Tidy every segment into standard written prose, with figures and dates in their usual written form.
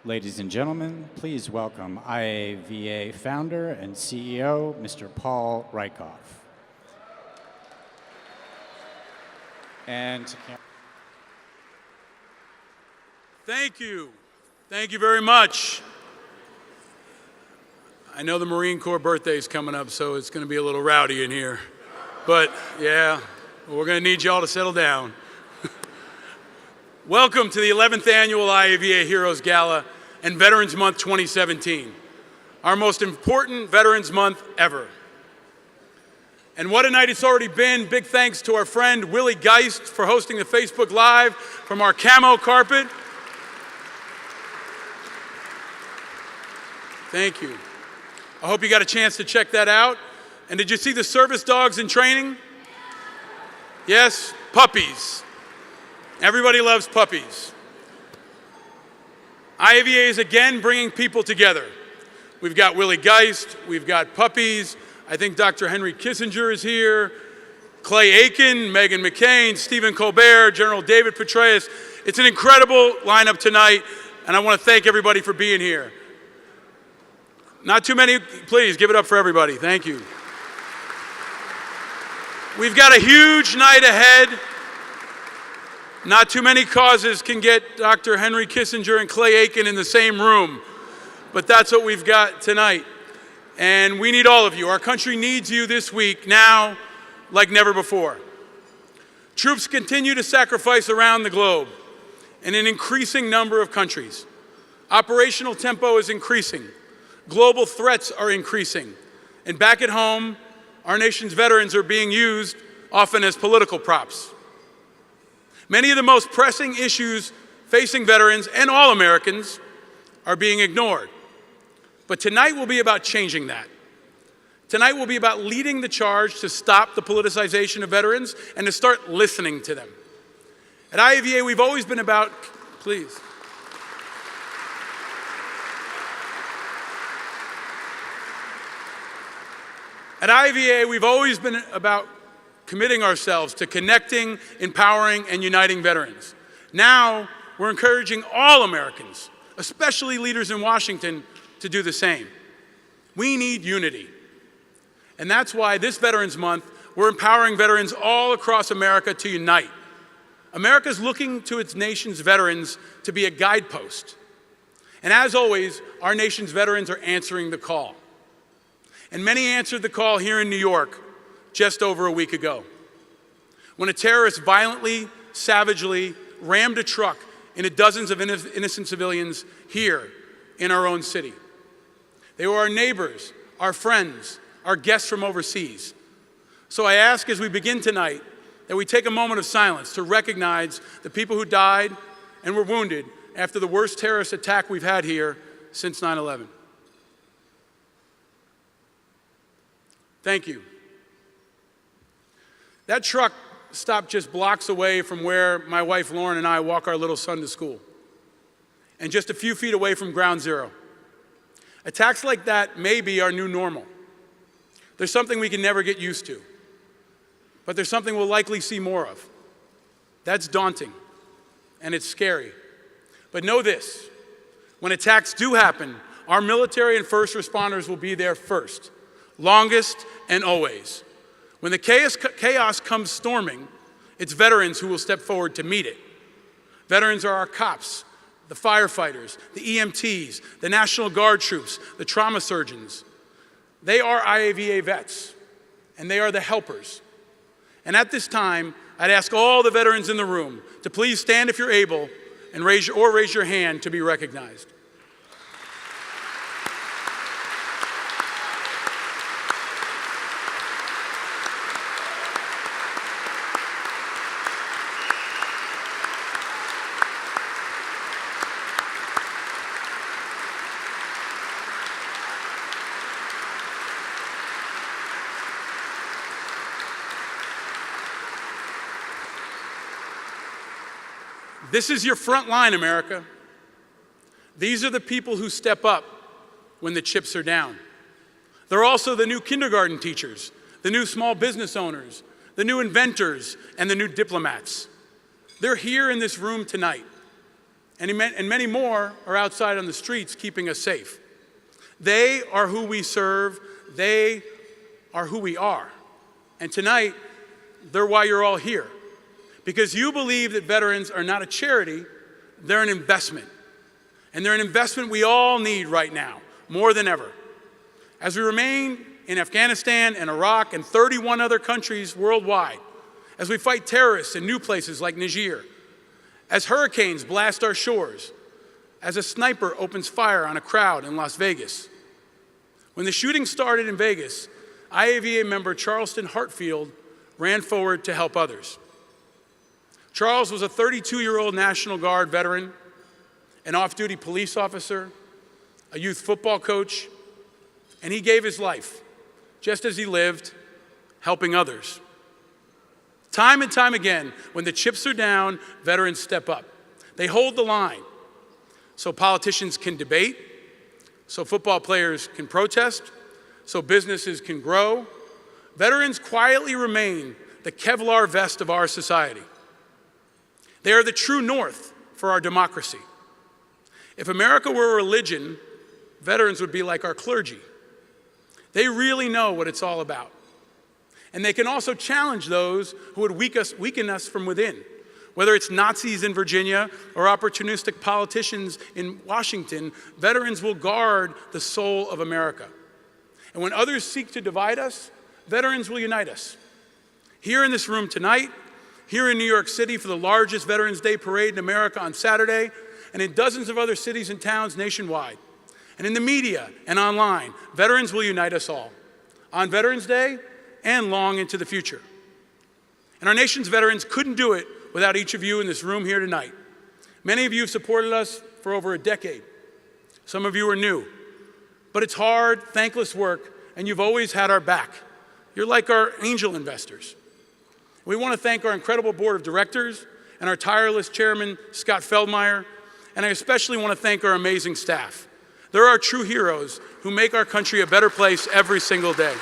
Ladies and gentlemen, please welcome IAVA founder and CEO, Mr. Paul Rieckhoff. And thank you. Thank you very much. I know the Marine Corps birthday is coming up, so it's going to be a little rowdy in here. But yeah, we're going to need y'all to settle down. Welcome to the 11th Annual IAVA Heroes Gala and Veterans Month 2017, our most important Veterans Month ever. And what a night it's already been. Big thanks to our friend Willie Geist for hosting the Facebook Live from our camo carpet. Thank you. I hope you got a chance to check that out. And did you see the service dogs in training? Yes, puppies. Everybody loves puppies. IAVA is again bringing people together. We've got Willie Geist, we've got puppies, I think Dr. Henry Kissinger is here, Clay Aiken, Meghan McCain, Stephen Colbert, General David Petraeus. It's an incredible lineup tonight, and I want to thank everybody for being here. Not too many, please give it up for everybody. Thank you. We've got a huge night ahead. Not too many causes can get Dr. Henry Kissinger and Clay Aiken in the same room, but that's what we've got tonight. And we need all of you. Our country needs you this week, now, like never before. Troops continue to sacrifice around the globe in an increasing number of countries. Operational tempo is increasing. Global threats are increasing. And back at home, our nation's veterans are being used often as political props. Many of the most pressing issues facing veterans and all Americans are being ignored. But tonight will be about changing that. Tonight will be about leading the charge to stop the politicization of veterans and to start listening to them. At IAVA, we've always been about, please. At IAVA, we've always been about committing ourselves to connecting, empowering, and uniting veterans. Now, we're encouraging all Americans, especially leaders in Washington, to do the same. We need unity. And that's why this Veterans Month, we're empowering veterans all across America to unite. America's looking to its nation's veterans to be a guidepost. And as always, our nation's veterans are answering the call. And many answered the call here in New York just over a week ago, when a terrorist violently, savagely rammed a truck into dozens of innocent civilians here in our own city. They were our neighbors, our friends, our guests from overseas. So I ask as we begin tonight that we take a moment of silence to recognize the people who died and were wounded after the worst terrorist attack we've had here since 9/11. Thank you. That truck stopped just blocks away from where my wife Lauren and I walk our little son to school, and just a few feet away from Ground Zero. Attacks like that may be our new normal. There's something we can never get used to, but there's something we'll likely see more of. That's daunting, and it's scary. But know this, when attacks do happen, our military and first responders will be there first, longest and always. When the chaos comes storming, it's veterans who will step forward to meet it. Veterans are our cops, the firefighters, the EMTs, the National Guard troops, the trauma surgeons. They are IAVA vets, and they are the helpers. And at this time, I'd ask all the veterans in the room to please stand if you're able and raise your hand to be recognized. This is your front line, America. These are the people who step up when the chips are down. They're also the new kindergarten teachers, the new small business owners, the new inventors, and the new diplomats. They're here in this room tonight. and many more are outside on the streets keeping us safe. They are who we serve. They are who we are. And tonight, they're why you're all here. Because you believe that veterans are not a charity, they're an investment. And they're an investment we all need right now, more than ever. As we remain in Afghanistan and Iraq and 31 other countries worldwide, as we fight terrorists in new places like Niger, as hurricanes blast our shores, as a sniper opens fire on a crowd in Las Vegas. When the shooting started in Vegas, IAVA member Charleston Hartfield ran forward to help others. Charles was a 32-year-old National Guard veteran, an off-duty police officer, a youth football coach, and he gave his life, just as he lived, helping others. Time and time again, when the chips are down, veterans step up. They hold the line so politicians can debate, so football players can protest, so businesses can grow. Veterans quietly remain the Kevlar vest of our society. They are the true north for our democracy. If America were a religion, veterans would be like our clergy. They really know what it's all about. And they can also challenge those who would weaken us from within. Whether it's Nazis in Virginia or opportunistic politicians in Washington, veterans will guard the soul of America. And when others seek to divide us, veterans will unite us. Here in this room tonight, here in New York City for the largest Veterans Day parade in America on Saturday, and in dozens of other cities and towns nationwide, and in the media and online, veterans will unite us all on Veterans Day and long into the future. And our nation's veterans couldn't do it without each of you in this room here tonight. Many of you have supported us for over a decade. Some of you are new. But it's hard, thankless work, and you've always had our back. You're like our angel investors. We want to thank our incredible board of directors and our tireless chairman, Scott Feldmeyer, and I especially want to thank our amazing staff. They're our true heroes who make our country a better place every single day.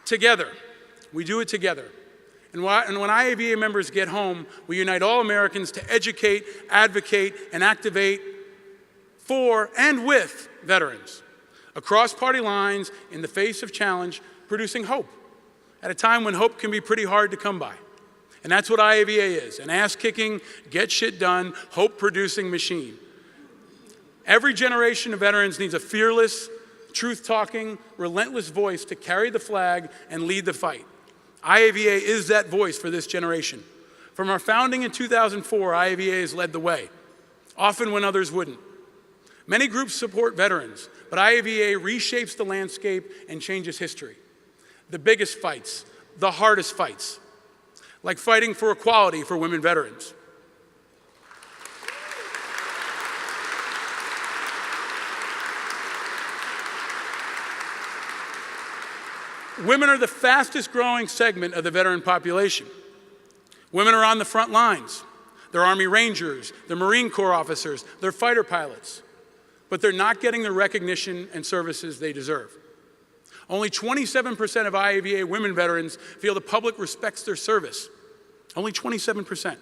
Together, we do it together. And when IAVA members get home, we unite all Americans to educate, advocate, and activate for and with veterans, across party lines, in the face of challenge, producing hope, at a time when hope can be pretty hard to come by. And that's what IAVA is, an ass-kicking, get-shit-done, hope-producing machine. Every generation of veterans needs a fearless, truth-talking, relentless voice to carry the flag and lead the fight. IAVA is that voice for this generation. From our founding in 2004, IAVA has led the way, often when others wouldn't. Many groups support veterans, but IAVA reshapes the landscape and changes history. The biggest fights, the hardest fights, like fighting for equality for women veterans. Women are the fastest growing segment of the veteran population. Women are on the front lines. They're Army Rangers, they're Marine Corps officers, they're fighter pilots. But they're not getting the recognition and services they deserve. Only 27% of IAVA women veterans feel the public respects their service. Only 27%.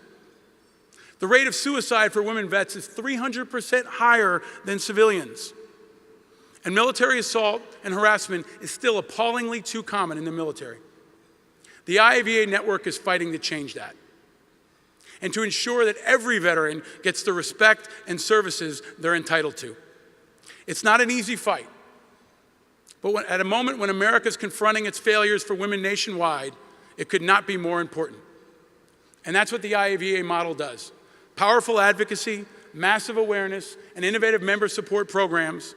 The rate of suicide for women vets is 300% higher than civilians. And military assault and harassment is still appallingly too common in the military. The IAVA network is fighting to change that and to ensure that every veteran gets the respect and services they're entitled to. It's not an easy fight, but at a moment when America is confronting its failures for women nationwide, it could not be more important. And that's what the IAVA model does. Powerful advocacy, massive awareness, and innovative member support programs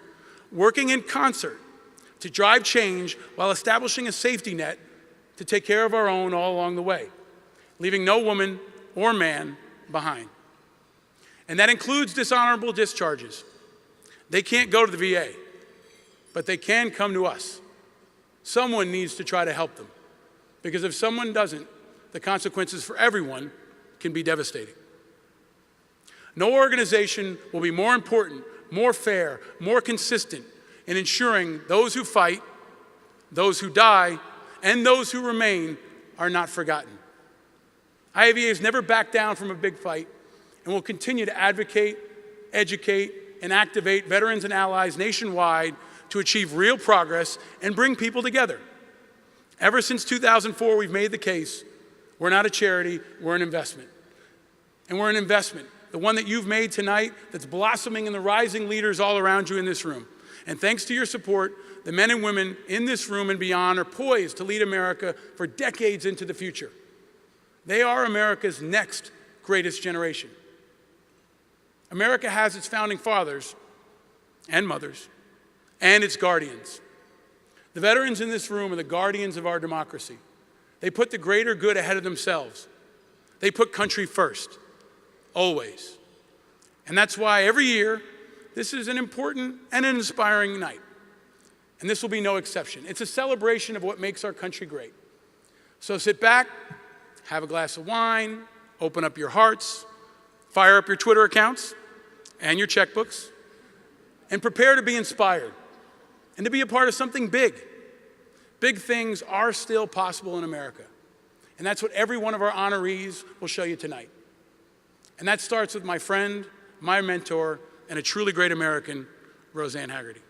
working in concert to drive change while establishing a safety net to take care of our own all along the way, leaving no woman or man behind. And that includes dishonorable discharges. They can't go to the VA, but they can come to us. Someone needs to try to help them, because if someone doesn't, the consequences for everyone can be devastating. No organization will be more important, more fair, more consistent in ensuring those who fight those who die, and those who remain are not forgotten. IAVA has never backed down from a big fight and will continue to advocate, educate, and activate veterans and allies nationwide to achieve real progress and bring people together. Ever since 2004, we've made the case we're not a charity, we're an investment. And we're an investment, the one that you've made tonight that's blossoming in the rising leaders all around you in this room. And thanks to your support, the men and women in this room and beyond are poised to lead America for decades into the future. They are America's next greatest generation. America has its founding fathers and mothers and its guardians. The veterans in this room are the guardians of our democracy. They put the greater good ahead of themselves. They put country first, always. And that's why every year, this is an important and an inspiring night. And this will be no exception. It's a celebration of what makes our country great. So sit back, have a glass of wine, open up your hearts, fire up your Twitter accounts and your checkbooks, and prepare to be inspired and to be a part of something big. Big things are still possible in America. And that's what every one of our honorees will show you tonight. And that starts with my friend, my mentor, and a truly great American, Roseanne Haggerty.